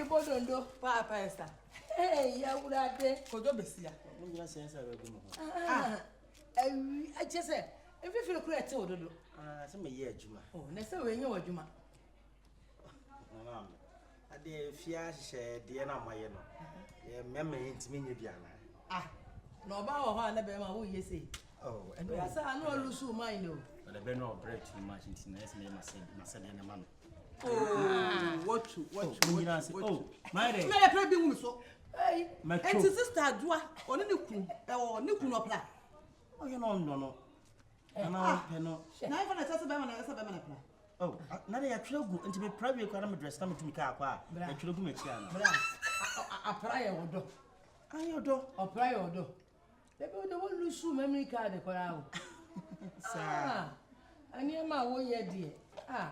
we bodondo. Papa Esther. Hey, ya urade. Kodo besia. Mun ya sensa ba gumo. I just say, if you feel correct, ododo. Se me ye adwuma. Oh, na say we nya adwuma. Ade fia hye de na maye no. Ye mema ntimi nya bia na. No ba wo ho na be ma wo ye say. Oh, and we say I no lose mind o. But the no break too much into na say ma say na man. Oh, what? Oh, my day. Me le pre bi wu so. Hey, and sister Adua, oni ne kun opla. Oh, you no. Ana no. Na even na tell be na plan. Oh, na dey atwegu nti me private kwa na me dress na me tumi ka akwa. Atwegu me chia na. Apra ye wodo. Ayo do. Apra ye wodo. They won't lose memory card the corral. Sir, and your ma wo ye dear.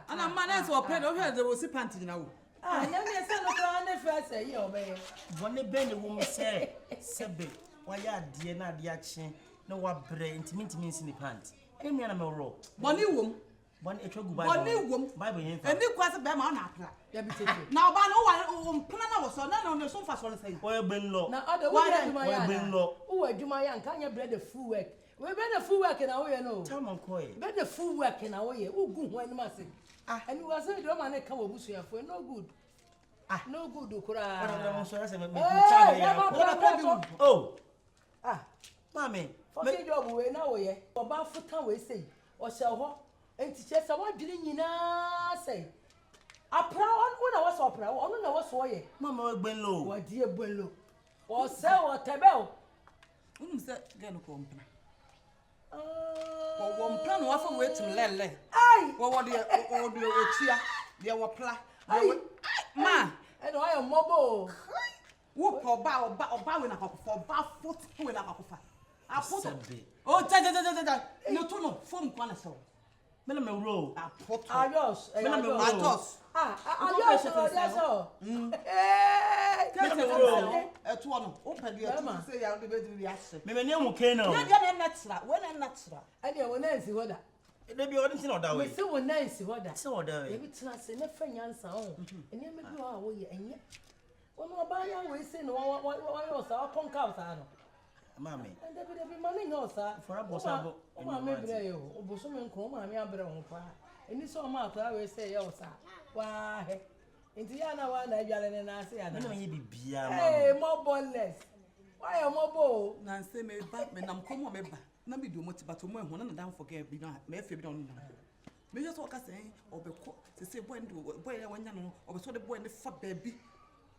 And a man as or pen over the rosy panty now. Young son of the first say, you obey. One benny woman say, Sebe, why ya dear na diaction, no what brain to means in the pants. Amy and a roll. Bonnie womb, one a true Bonnie womb, Bible, and you quite a bam on apple. Now, by no one plan was on the sofa for the same. Well, been low. Now, other way, been low. Who are you, my young? Can you bread the food work? We better food work in our way, no. Tell on coy. Better food work in our way. Who good when must say? And you was a woman come over for no good. No good to cry. Oh, Mammy, for your job away now, yeah. About foot time we say, or shall and teachers are what didn't you say? A proud one was opera, one was way. Mamma Benlow, what dear Benlow, or sell or tabel. Gonna come. One plan offer way to Lele. Aye, what do you cheer? There were pla. Ma, and I am mobile. Whoop or bow in a hop for bow foot with a hop. I put oh, no tunnel, phone connoisseur. Minimum roll. I put yours, yours. That's all. At one, open the other, say I'll be the answer. Maybe no cano. When I'm natural. And you will Nancy what They be ordering or that way. we still Nancy what So, maybe trust in a friend answer and you make you away and yet. One more buy we say no what was our concout. Mammy, And there be money no sir for a boss. Oh, maybe you, Bosom come, I mean, and this all my I will say, oh, sir. Why, Indiana one, I yell and I say, I know you be beer. Hey, more boneless. Why am I bold? Nancy may back me, I'm come on, not be do much, but to one and down forget, be not, may feel on. May just walk us or be caught to say when you know, or so the boy in the fat baby.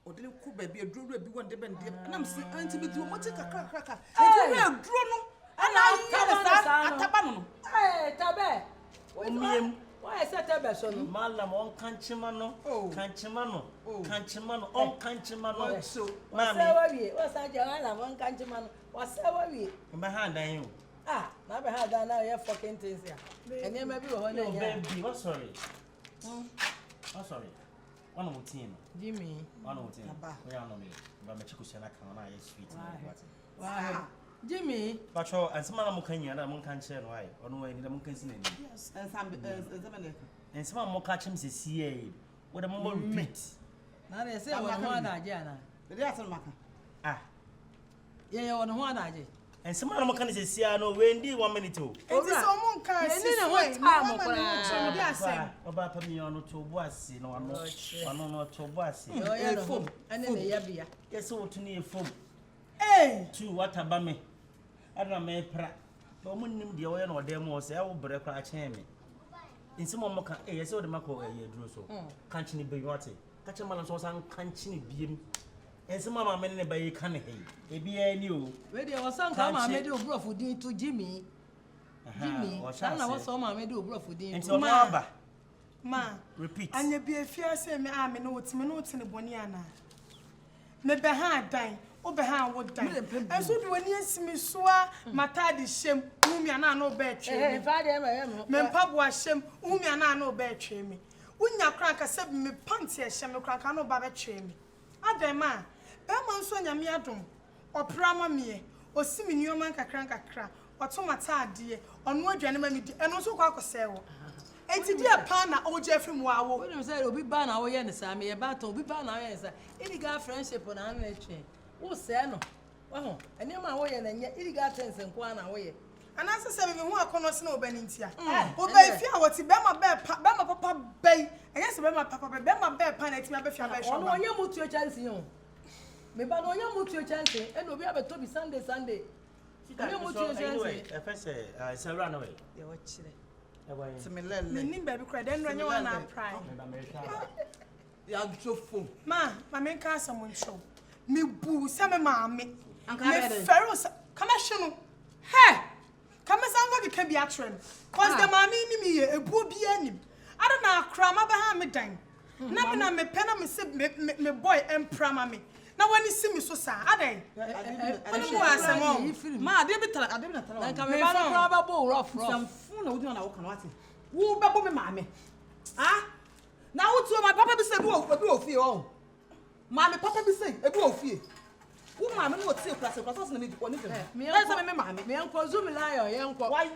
Or didn't cook baby a drew be one day, and I'm saying to be too much a cracker. And you're a drone, and I tell us, Hey, Tabe. Why is that Tabe so? Malam on Canchimano, Canchimano, Canchimano, on Canchimano. So, Mammy, what's that? Joanna, one Canchimano, what's our way? Behind you. Never had that now, you're fucking things here. And you may be on your baby. Oh, sorry. Oh, sorry. One more team. Jimmy. One more team. We are on me. But my chicken can I sweet. Why? Jimmy. But and some of them can you and I can't share why. Or no, any of them can see. Yes, and some and some more catch him CA. What a moment repeat. Now they say, one Jana. The Yasan Maka. Yeah, on one idea. And some of them can say, I know Wendy 1 minute too. It's someone can see what time about me on to was, you know, I'm not to was. And then the Yabia. Yes, so to near foam. Hey, to what about me? I don't know, Pra. But when the oil or demo say, I will break a chain. In some more, I saw the Mako a year drew so. Can't you be what? Catch a man so some can't you be? And some of my men by can't he? Be a new. Where there was some time I made you bro for dinner to Jimmy. Jimmy, I was some I made you bro for dinner. And so, Ma, repeat. And you be a fierce me, I'm minutes in the Boniana. Maybe hard dying, over how would die. And so do when you see me swa, Matadi shame, whom you are no bad train. Men pub was shame, whom you are no bad train me. When your cracker said me panty a shame, crack no bad train me. Other man. Beman Sonia Miadum, or Prama me, or Simi Newman Cranka crack, or Tomata dear, or no gentleman, and also Quaco Sell. enti dia pan na o je film wa wo when you say obi ba na wo ye ne sa me ye ba ton obi ba na wo ye sa illegal friendship na na etwe wo se no wo ene ma wo ye na nye illegal things nko na wo ye anase se me hu akono se na obani ntia obai fi a woti be ma papa bai enye se be ma papa be ma be pan na ti ma be fi a be show ono onye mutuo chance yo me ba no onye mutuo chance e no obi abeto bi Sunday onye mutuo chance e fese se ra na we ye wo chire Similele. Ni baby cry den ro nya na pry. Ya jofo. Ma me nka asem ncho. Me bu se me maame. Me feros kama hwe no. He! Kama sanfa de ka bi atrem. Cause the maame ni me ye ebu bi anim. Ada na akra ma be ha me dan. Na me na me pe na me se me boy emprama me. Na wani si mi so sa adan. Ani mu asem o. Ma ade bi tara na ka me ba no kra ba bo rough Samfu na wodi na wo kana wate. Wo be bo me maame. Ah? Na wo tuo ma papa bi se bi wo fie o. Maame papa bi se ebi wo fie. Wo maame no tie klase so na me oni fe. Me say me maame me enko zumi lion ye enko Why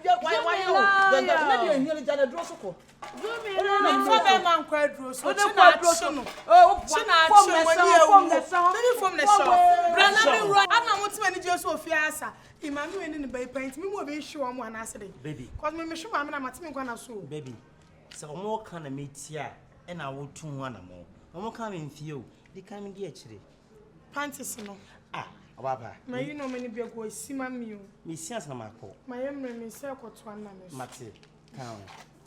o. Na bi ehia le jana dro so ko. zumi na fa be man kwa dro so. Ode kwa dro so no. Chi na chi wani ewu. Baby from the shop. Brana me ro ana mo ti mani je so ofie asa. Imami we ni ne bai paint me mo be hwe mo ana ase dey. Baby. Cause me hwe maame na matimi kwa na so. Baby. So omo kan na metia e na wo tu ho ana mo. Omo kan me mfie o. Di kan me di a kire. Panties no. Ah, obaba. Ma you know many be go sima mi o. Me sias na mako. Ma yemre me se koto ana me. Mate. Kan.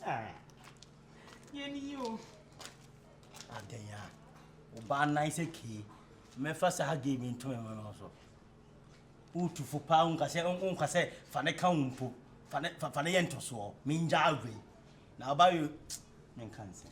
Ah. Ye ni yo. Adenya. Oba nice ki. Me fa sa game into me no so. Utu fo pa unka se fa ne kan umpo. Fa ne yento so. Me nja awe. Na oba you men kan se.